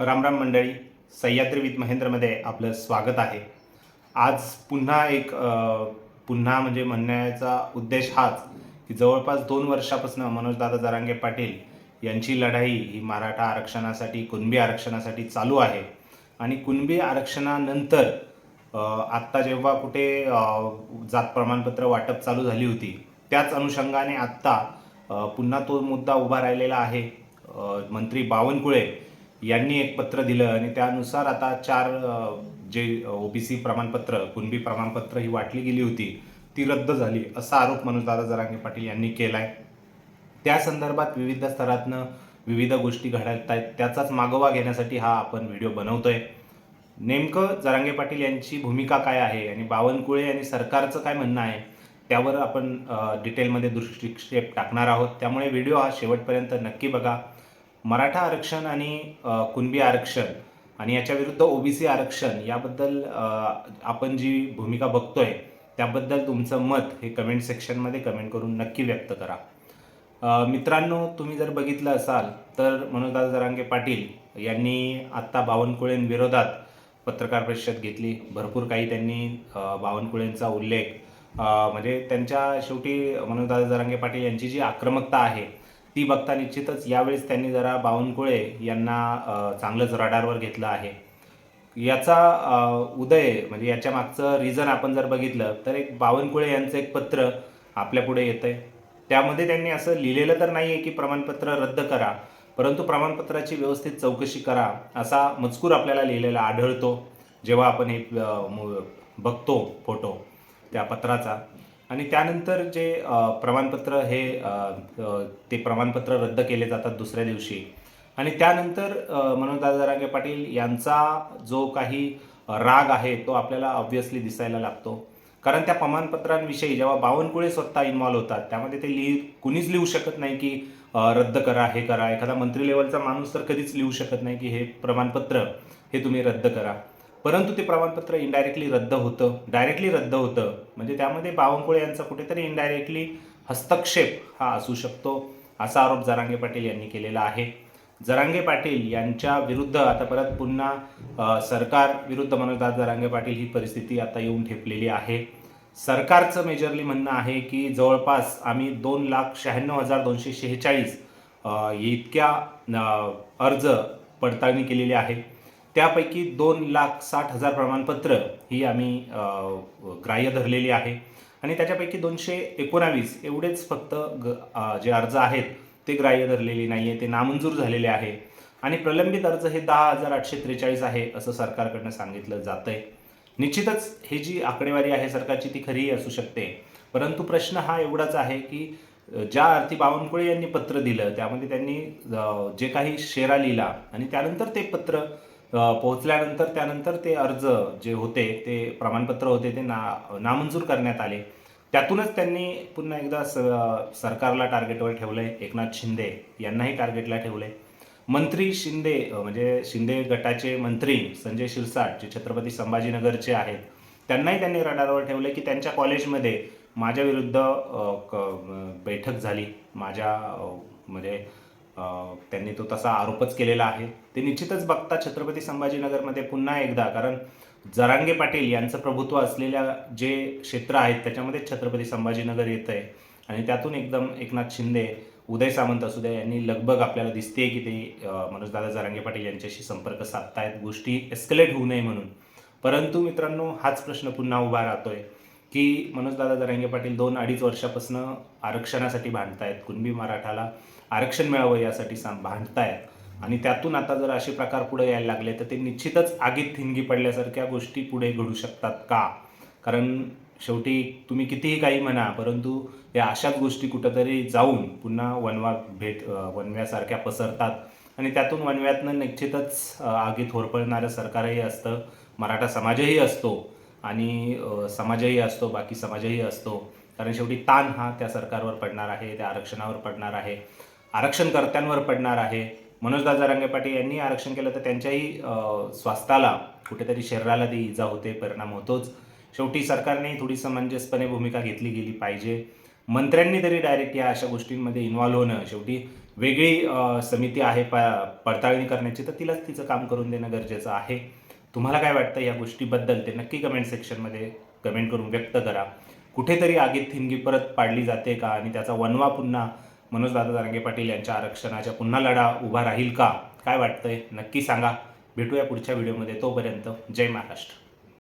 रामराम मंडळी, सह्याद्री विथ महेंद्रमध्ये आपलं स्वागत आहे. आज पुन्हा म्हणजे म्हणण्याचा उद्देश हाच की जवळपास 2 वर्षापासून मनोजदादा जरांगे पाटील यांची लढाई ही मराठा आरक्षणासाठी, कुणबी आरक्षणासाठी चालू आहे. आणि कुणबी आरक्षणानंतर आत्ता जेव्हा कुठे जात प्रमाणपत्र वाटप चालू झाली होती, त्याच अनुषंगाने आत्ता पुन्हा तो मुद्दा उभा राहिलेला आहे. मंत्री बावनकुळे यांनी एक पत्र दिलं आणि त्यानुसार आता 4 जे ओबीसी प्रमाणपत्र, कुणबी प्रमाणपत्र ही वाटली गेली होती ती रद्द झाली, असा आरोप मनोजदादा जरांगे पाटील यांनी केला आहे. त्या संदर्भात विविध स्तरातनं विविध गोष्टी घडत आहेत, त्याचाच मागोवा घेण्यासाठी हा आपण व्हिडिओ बनवतोय. नेमकं जरांगे पाटील यांची भूमिका काय आहे आणि बावनकुळे आणि सरकारचं काय म्हणणं आहे, त्यावर आपण डिटेलमध्ये दृष्टिक्षेप टाकणार आहोत. त्यामुळे व्हिडिओ हा शेवटपर्यंत नक्की बघा. मराठा आरक्षण आणि कुणबी आरक्षण आणि याच्या विरुद्ध ओबीसी आरक्षण याबद्दल आपण जी भूमिका बघतोय त्याबद्दल तुमचं मत हे कमेंट सेक्शनमध्ये कमेंट करून नक्की व्यक्त करा. मित्रांनो, तुम्ही जर बघितलं असाल तर मनोजदादा जरांगे पाटील यांनी आत्ता बावनकुळेंविरोधात पत्रकार परिषद घेतली. भरपूर काही त्यांनी बावनकुळेंचा उल्लेख म्हणजे त्यांच्या शेवटी मनोजदादा जरांगे पाटील यांची जी आक्रमकता आहे ती बघता निश्चितच यावेळेस त्यांनी जरा बावनकुळे यांना चांगलंच रडारवर घेतलं आहे. याचा उदय म्हणजे याच्या मागचं रिझन आपण जर बघितलं तर एक बावनकुळे यांचं एक पत्र आपल्यापुढे येतं आहे. त्यामध्ये त्यांनी असं लिहिलेलं तर नाही आहे की प्रमाणपत्र रद्द करा, परंतु प्रमाणपत्राची व्यवस्थित चौकशी करा असा मजकूर आपल्याला लिहिलेला आढळतो जेव्हा आपण हे बघतो फोटो त्या पत्राचा. आणि त्यानंतर जे प्रमाणपत्र ते प्रमाणपत्र रद्द केले जातात दुसऱ्या दिवशी. आणि त्यानंतर मनोजदादा जरांगे पाटील यांचा जो काही राग आहे तो आपल्याला ऑब्व्हियसली दिसायला लागतो. कारण त्या प्रमाणपत्रांविषयी जेव्हा बावनकुळे स्वतः इन्व्हॉल्व होतात त्यामध्ये ते कुणीच लिहू शकत नाही की रद्द करा, हे करा. एखादा मंत्री लेवलचा माणूस तर कधीच लिहू शकत नाही की हे प्रमाणपत्र हे तुम्ही रद्द करा. परंतु ते प्रमाणपत्र इनडायरेक्टली रद्द होतं, डायरेक्टली रद्द होतं. म्हणजे त्यामध्ये बावनकुळे यांचा कुठेतरी इनडायरेक्टली हस्तक्षेप हा असू शकतो, असा आरोप जरांगे पाटील यांनी केलेला आहे. जरांगे पाटील यांच्या विरुद्ध आता परत पुन्हा सरकार विरुद्ध मनोजदादा जरांगे पाटील ही परिस्थिती आता येऊन ठेपलेली आहे. सरकारचं मेजरली म्हणणं आहे की जवळपास आम्ही 2,96,246 इतक्या अर्ज पडताळणी केलेली आहे. त्यापैकी 2,60,000 प्रमाणपत्र ही आम्ही ग्राह्य धरलेली आहे आणि त्याच्यापैकी 219 एवढेच फक्त जे अर्ज आहेत ते ग्राह्य धरलेले नाही आहे, ते नामंजूर झालेले आहे. आणि प्रलंबित अर्ज हे 10,843 आहे असं सरकारकडनं सांगितलं जातं आहे. निश्चितच ही जी आकडेवारी आहे सरकारची ती खरीही असू शकते, परंतु प्रश्न हा एवढाच आहे की ज्या अर्थी बावनकुळे यांनी पत्र दिलं त्यामध्ये त्यांनी जे काही शेरा लिहिला आणि त्यानंतर ते पत्र पोहोचल्यानंतर त्यानंतर ते अर्ज जे होते ते प्रमाणपत्र होते ते नामंजूर करण्यात आले. त्यातूनच त्यांनी पुन्हा एकदा सरकारला टार्गेटवर ठेवलं आहे. एकनाथ शिंदे यांनाही टार्गेटला ठेवलं आहे. मंत्री शिंदे म्हणजे शिंदे गटाचे मंत्री संजय शिरसाट जे छत्रपती संभाजीनगरचे आहेत त्यांनाही त्यांनी रडारवर ठेवलं की त्यांच्या कॉलेजमध्ये माझ्या विरुद्ध बैठक झाली, म्हणजे त्यांनी तो तसा आरोपच केलेला आहे. ते निश्चितच बघता छत्रपती संभाजीनगरमध्ये पुन्हा एकदा, कारण जरांगे पाटील यांचं प्रभुत्व असलेल्या जे क्षेत्र आहेत त्याच्यामध्ये छत्रपती संभाजीनगर येतं आहे आणि त्यातून एकदम एकनाथ शिंदे, उदय सामंत असू द्या यांनी लगबग आपल्याला दिसते की ते मनोजदादा जरांगे पाटील यांच्याशी संपर्क साधतायत गोष्टी एस्केलेट होऊ नये म्हणून. परंतु मित्रांनो, हाच प्रश्न पुन्हा उभा राहतोय की मनोजदादा जरांगे पाटील 2-2.5 वर्षापासून आरक्षणासाठी भांडतायत, कुणबी मराठाला आरक्षण मिळावं यासाठी भांडतायत आणि त्यातून आता जर असे प्रकार पुढे यायला लागले तर ते निश्चितच आगीत ठिणगी पडल्यासारख्या गोष्टी पुढे घडू शकतात का? कारण शेवटी तुम्ही कितीही काही म्हणा, परंतु या अशाच गोष्टी कुठंतरी जाऊन पुन्हा वणव्यासारख्या पसरतात आणि त्यातून वणव्यातनं निश्चितच आगीत होरपळणारं सरकारही असतं, मराठा समाजही असतो आणि समाजही असतो, बाकी समाजही असतो. कारण शेवटी ताण हा त्या सरकारवर पडणार आहे, त्या आरक्षणावर पडणार आहे, आरक्षणकर्त्यांवर पडणार आहे. मनोजदादा जरांगे पाटील यांनी आरक्षण केलं तर त्यांच्याही स्वास्थ्याला कुठेतरी शरीराला ती इजा होते, परिणाम होतोच. शेवटी सरकारने थोडी समंजसपणे भूमिका घेतली गेली पाहिजे. मंत्र्यांनी तरी डायरेक्ट या अशा गोष्टींमध्ये इन्व्हॉल्व होणं, शेवटी वेगळी समिती आहे पडताळणी करण्याची, तर तिलाच तिचं काम करून देणं गरजेचं आहे. तुम्हाला काय वाटतं या गोष्टीबद्दल ते नक्की कमेंट सेक्शनमध्ये कमेंट करून व्यक्त करा. कुठेतरी आगीत ठिणगी परत पाडली जाते का आणि त्याचा वणवा पुन्हा मनोजदादा जरांगे पाटील यांच्या आरक्षणाच्या पुन्हा लढा उभा राहील का? काय वाटतंय नक्की सांगा. भेटूया पुढच्या व्हिडिओमध्ये. तोपर्यंत जय महाराष्ट्र.